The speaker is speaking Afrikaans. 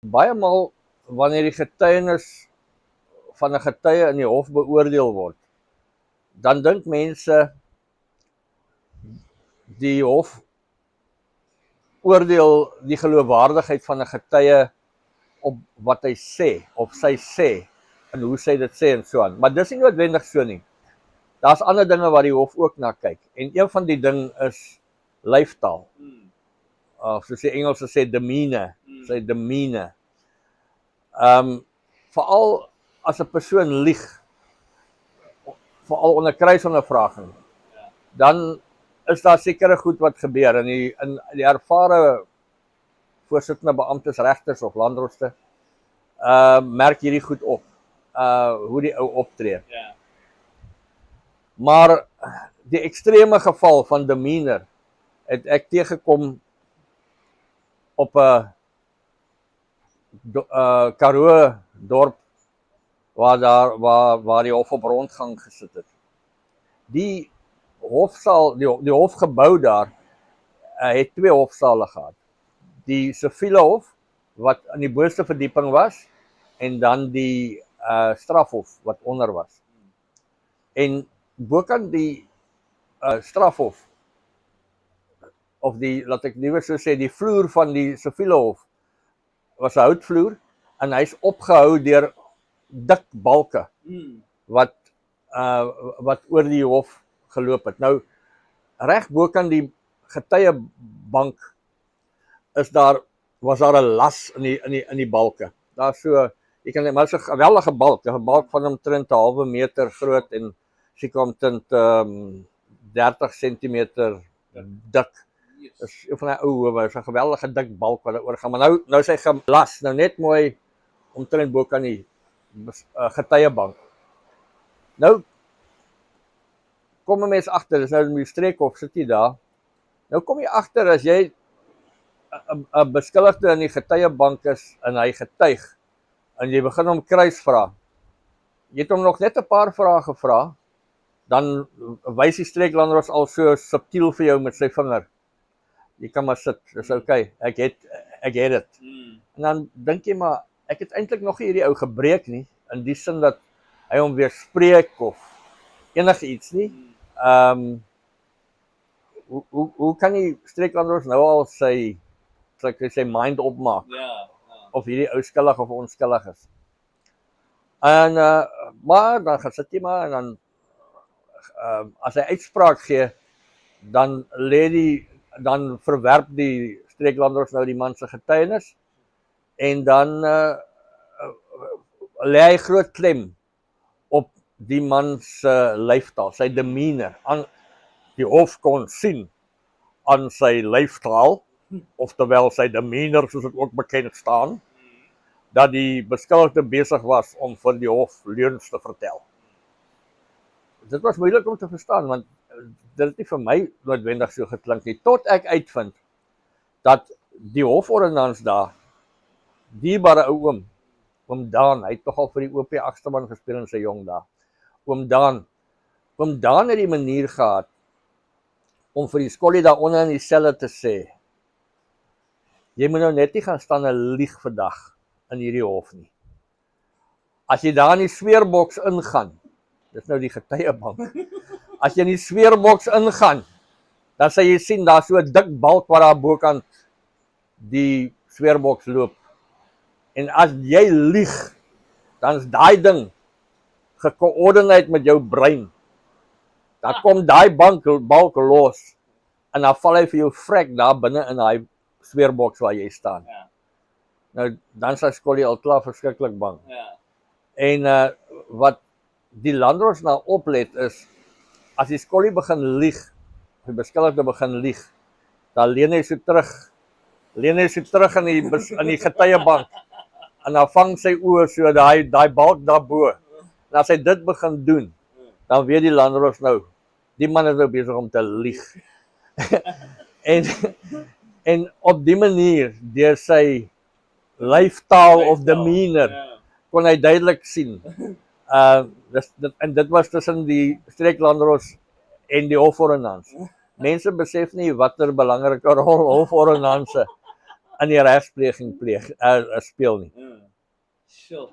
Baie maal wanneer die getuienis van 'n getuie in die hof beoordeel word, dan dink mense die hof oordeel die geloofwaardigheid van 'n getuie op wat hy sê of sy sê en hoe sy dit sê en so aan. Maar dis nie noodwendig so nie. Daar's ander dinge wat die hof ook na kyk. En een van die ding is lyfstaal. Soos die Engelse sê demeanor, sy demeanor. Veral as 'n persoon lieg, veral onder kruisondervraging, dan is daar sekere goed wat gebeur in die ervare voorsittende beamptes, regters of landdroste merk hierdie goed op. Hoe die ou optree. Maar die ekstreme geval van demeanor het ek teëgekom op 'n Karoo dorp waar die hof op rondgang gesit het. Die hofsaal, die hofgebou daar het 2 hofsale gehad. Die siviele hof wat in die boonste verdieping was en dan die strafhof wat onder was. En bokant die strafhof of die, laat ek liewer so sê, die vloer van die siviele hof was 'n houtvloer en hy's opgehou deur dik balke wat oor die hof geloop het. Nou reg bokant die getuiebank was daar 'n las in die balke. Daar so, jy kan net maar so 'n geweldige balk, 'n balk van omtrent 'n halwe meter groot en seker omtrent 30 cm dik. Dis van 'n ou howe, is 'n geweldige dik balk wat daar oorgaan. Maar nou is hy gelas, nou net mooi omtrent bokant die getuiebank. Nou kom 'n mens agter, dis nou die streekhof sit jy daar. Nou kom jy agter as jy 'n beskuldigde in die getuiebank is en hy getuig en jy begin hom kruisvra. Jy het hom nog net 'n paar vrae gevra, dan wys die streeklanddros al so subtiel vir jou met sy vinger. Jy kan maar sit, dis okay, ek het dit. En dan dink jy maar, ek het eintlik nog nie hierdie ou gebreek nie, in die sin dat hy hom weer spreek of enigiets nie. Hoe kan die streeklanddros nou al sy mind opmaak? Of hierdie ou skuldig of onskuldig is. En maar dan gaan sit jy maar en dan as hy uitspraak gee, dan verwerp die streeklanddros nou die man se getuienis en dan lê hy groot klem op die man se lyfstaal, sy demeanor. Die hof kon sien aan sy lyfstaal, oftewel sy demeanor soos dit ook bekend staan, dat die beskuldigde besig was om vir die hof leuns te vertel. Dit was moeilik om te verstaan, want dit het nie vir my noodwendig so geklink nie, tot ek uitvind dat die hofordonnans daar, dierbare ou oom Daan, hy het toch al vir die OP Agterman gespeel in sy jong dae. Oom Daan het die manier gehad om vir die skollie daaronder in die selle te sê, jy moet nou net nie gaan staan en lieg vandag in hierdie hof nie. As jy daar in die sweerboks ingaan, dis nou die getuiebank, as jy in die sweerboks ingaan, dan sal jy sien, daar so 'n dik balk wat daar bokant die sweerboks loop. En as jy lieg, dan is daai ding gekoördineer met jou brein. Dan kom daai balk los, en dan val hy vir jou vrek daar binne in daai sweerboks waar jy staan. Nou, dan sy skollie al klaar verskriklik bang. En wat die landdros nou oplet is, as die skollie begin lieg, of die beskuldigde begin lieg, dan leen hy so terug in die getuiebank, en dan vang sy oor so daai balk daarbo. En as hy dit begin doen, dan weet die landdros nou, die man is nou besig om te lieg. en op die manier, deur sy lyfstaal of demeanor, kon hy duidelik sien. En dit was tussen die streeklanddros en die hofordonnans. Mense besef nie watter belangrike rol hofordonnanse in die regspleging speel nie. Sure.